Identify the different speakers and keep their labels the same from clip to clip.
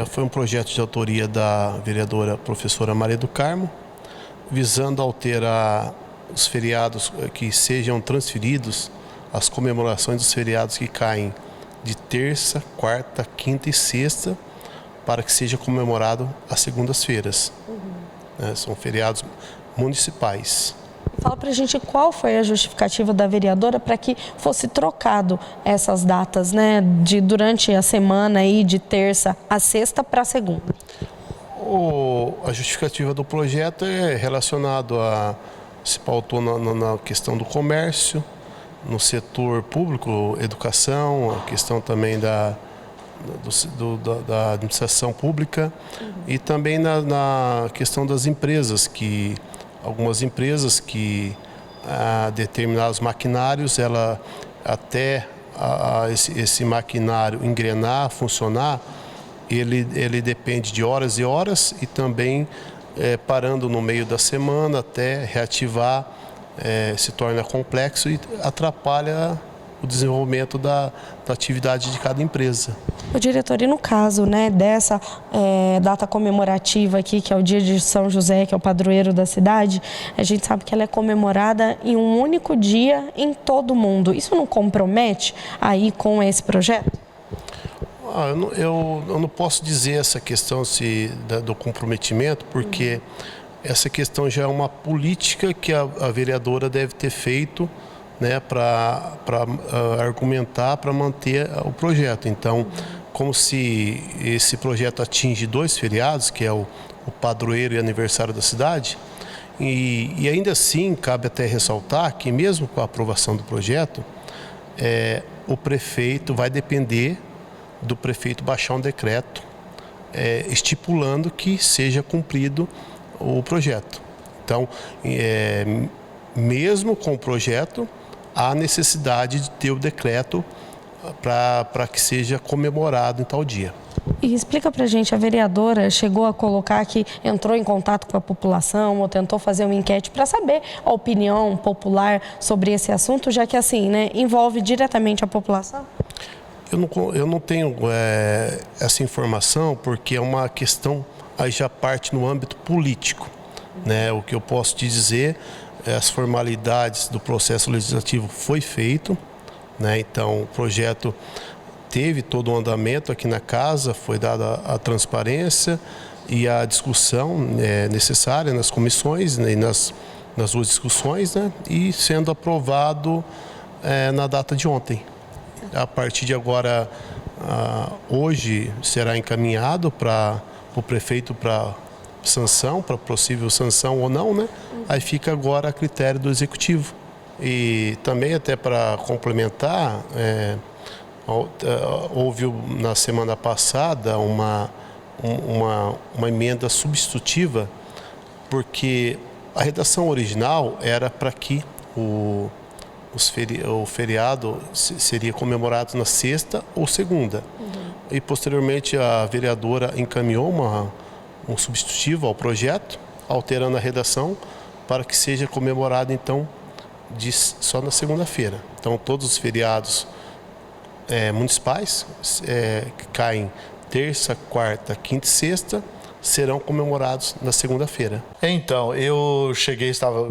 Speaker 1: Foi um projeto de autoria da vereadora professora Maria do Carmo, visando alterar os feriados que sejam transferidos, as comemorações dos feriados que caem de terça, quarta, quinta e sexta, para que seja comemorado às segundas-feiras. São feriados municipais.
Speaker 2: Fala pra gente qual foi a justificativa da vereadora para que fosse trocado essas datas, né, durante a semana aí de terça a sexta para segunda.
Speaker 1: A justificativa do projeto é relacionado se pautou na questão do comércio, no setor público, educação, a questão também da administração pública e também na questão das empresas, que algumas empresas que determinados maquinários, até esse maquinário engrenar, funcionar, ele depende de horas e horas e também parando no meio da semana até reativar se torna complexo e atrapalha o desenvolvimento da atividade de cada empresa.
Speaker 2: O diretor, e no caso, né, dessa data comemorativa aqui, que é o dia de São José, que é o padroeiro da cidade, a gente sabe que ela é comemorada em um único dia em todo o mundo. Isso não compromete aí com esse projeto?
Speaker 1: Eu não posso dizer essa questão do comprometimento, porque essa questão já é uma política que a vereadora deve ter feito, né, para argumentar, para manter o projeto. Então, como se esse projeto atinge 2 feriados, que é o padroeiro e aniversário da cidade, e ainda assim cabe até ressaltar que mesmo com a aprovação do projeto, o prefeito vai depender do prefeito baixar um decreto estipulando que seja cumprido o projeto. Então, mesmo com o projeto, há necessidade de ter o decreto para que seja comemorado em tal dia.
Speaker 2: E explica pra gente, a vereadora chegou a colocar que entrou em contato com a população ou tentou fazer uma enquete para saber a opinião popular sobre esse assunto, já que assim, né, envolve diretamente a população?
Speaker 1: Eu não tenho essa informação, porque é uma questão, aí já parte no âmbito político, né? O que eu posso te dizer, as formalidades do processo legislativo foi feito, né? Então o projeto teve todo um andamento aqui na casa, foi dada a transparência e a discussão necessária nas comissões, né, e nas 2 discussões, né? E sendo aprovado na data de ontem. A partir de agora, hoje será encaminhado para o prefeito para sanção, para possível sanção ou não, né? Aí fica agora a critério do executivo. E também, até para complementar, houve na semana passada uma emenda substitutiva, porque a redação original era para que o feriado seria comemorado na sexta ou segunda. E posteriormente a vereadora encaminhou um substitutivo ao projeto, alterando a redação para que seja comemorado então só na segunda-feira. Então todos os feriados municipais que caem terça, quarta, quinta e sexta serão comemorados na segunda-feira.
Speaker 3: Então,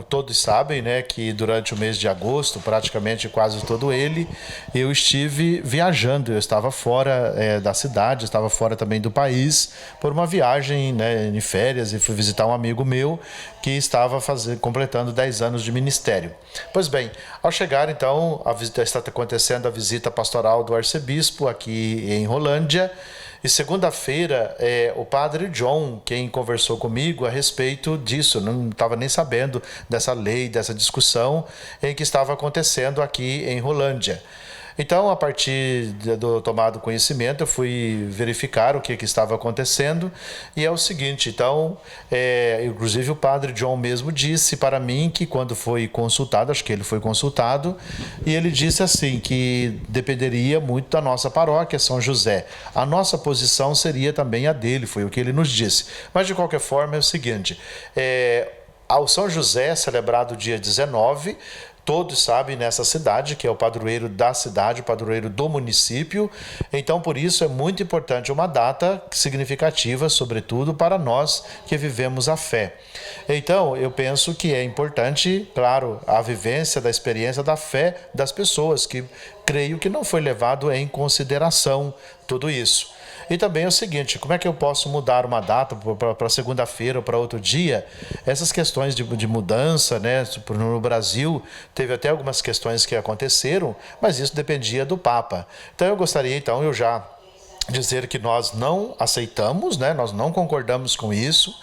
Speaker 3: todos sabem, né, que durante o mês de agosto, praticamente quase todo ele, eu estive viajando, eu estava fora da cidade, estava fora também do país, por uma viagem, né, de férias, e fui visitar um amigo meu que estava completando 10 anos de ministério. Pois bem, ao chegar então, está acontecendo a visita pastoral do arcebispo aqui em Rolândia. E segunda-feira, o padre John, quem conversou comigo a respeito disso, não estava nem sabendo dessa lei, dessa discussão em que estava acontecendo aqui em Rolândia. Então, a partir do tomado conhecimento, eu fui verificar o que estava acontecendo, e é o seguinte, então, inclusive o padre John mesmo disse para mim que quando foi consultado, acho que ele foi consultado, e ele disse assim, que dependeria muito da nossa paróquia, São José. A nossa posição seria também a dele, foi o que ele nos disse. Mas, de qualquer forma, é o seguinte, ao São José, celebrado dia 19, todos sabem nessa cidade, que é o padroeiro da cidade, o padroeiro do município. Então, por isso é muito importante uma data significativa, sobretudo para nós que vivemos a fé. Então, eu penso que é importante, claro, a vivência da experiência da fé das pessoas, que creio que não foi levado em consideração tudo isso. E também é o seguinte, como é que eu posso mudar uma data para segunda-feira ou para outro dia? Essas questões de mudança, né? No Brasil, teve até algumas questões que aconteceram, mas isso dependia do Papa. Então, eu gostaria, eu já dizer que nós não aceitamos, né? Nós não concordamos com isso.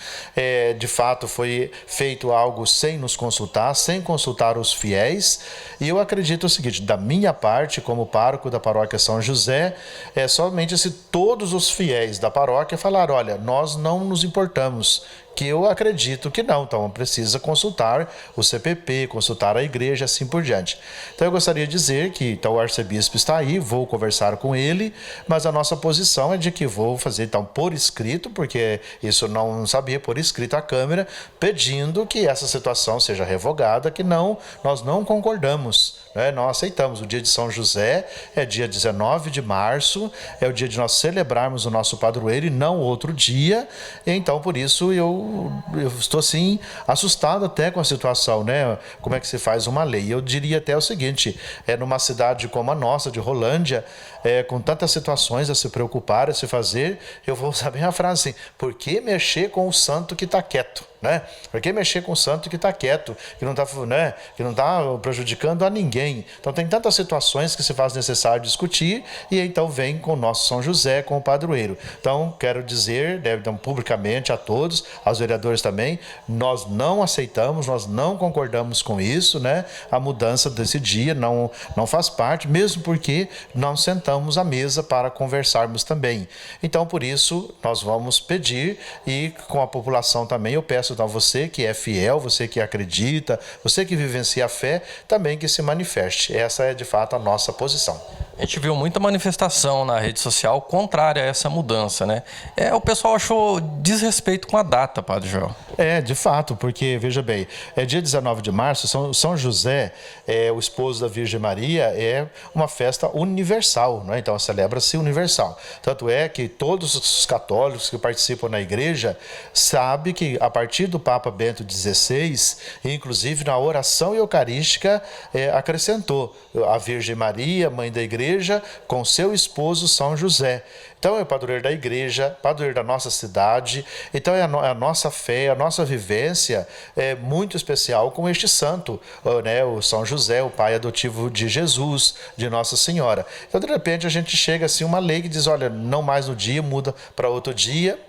Speaker 3: De fato, foi feito algo sem nos consultar, sem consultar os fiéis. E eu acredito o seguinte, da minha parte, como pároco da paróquia São José, é somente se todos os fiéis da paróquia falar, olha, nós não nos importamos, que eu acredito que não, então precisa consultar o CPP, consultar a igreja, assim por diante. Então eu gostaria de dizer que o arcebispo está aí, vou conversar com ele, mas a nossa posição é de que vou fazer por escrito, porque isso não sabia, por escrito à Câmara, pedindo que essa situação seja revogada, que nós não concordamos, né? Não aceitamos. O dia de São José é dia 19 de março, é o dia de nós celebrarmos o nosso padroeiro e não outro dia, então por isso eu estou assim assustado até com a situação, né? Como é que se faz uma lei? Eu diria até o seguinte, numa cidade como a nossa, de Rolândia, com tantas situações a se preocupar, a se fazer, eu vou saber a frase assim, por que mexer com o santo que está quieto? Né? Por que mexer com o santo que está quieto, que não está, né, que não tá prejudicando a ninguém? Então tem tantas situações que se faz necessário discutir e então vem com o nosso São José, com o padroeiro. Então quero dizer, então, publicamente a todos, aos vereadores também, nós não aceitamos, nós não concordamos com isso, né? A mudança desse dia não faz parte, mesmo porque não sentamos à mesa para conversarmos também. Então por isso nós vamos pedir e com a população também eu peço a você que é fiel, você que acredita, você que vivencia a fé, também que se manifeste. Essa é de fato a nossa posição.
Speaker 4: A gente viu muita manifestação na rede social contrária a essa mudança, né? O pessoal achou desrespeito com a data, Padre Joel.
Speaker 3: De fato, porque, veja bem, dia 19 de março, São José, o esposo da Virgem Maria, é uma festa universal, né? Então celebra-se universal. Tanto é que todos os católicos que participam na igreja sabem que a partir do Papa Bento XVI, inclusive na oração eucarística, acrescentou a Virgem Maria, mãe da igreja, com seu esposo São José. Então é o padroeiro da igreja, padroeiro da nossa cidade. Então é a nossa fé, a nossa vivência é muito especial com este santo, né? O São José, o pai adotivo de Jesus, de Nossa Senhora. Então de repente a gente chega assim, uma lei que diz, olha, não mais no dia, muda para outro dia,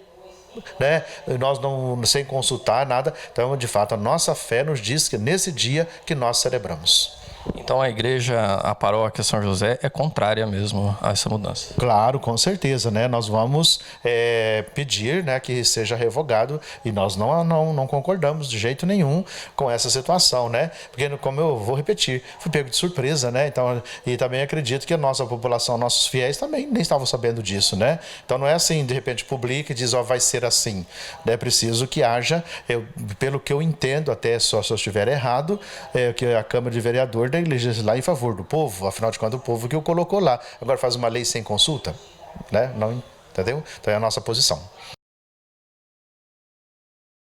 Speaker 3: né? Nós não, sem consultar nada. Então de fato a nossa fé nos diz que nesse dia que nós celebramos.
Speaker 4: Então a igreja, a paróquia São José é contrária mesmo a essa mudança.
Speaker 3: Claro, com certeza, né? Nós vamos pedir, né, que seja revogado e nós não concordamos de jeito nenhum com essa situação, né? Porque, como eu vou repetir, fui pego de surpresa, né? Então, e também acredito que a nossa população, nossos fiéis também nem estavam sabendo disso, né? Então não é assim, de repente publica e diz, vai ser assim. É preciso que haja, pelo que eu entendo, até só se eu estiver errado, que a Câmara de Vereadores legislar em favor do povo, afinal de contas o povo que o colocou lá. Agora faz uma lei sem consulta, né? Não, entendeu? Então é a nossa posição.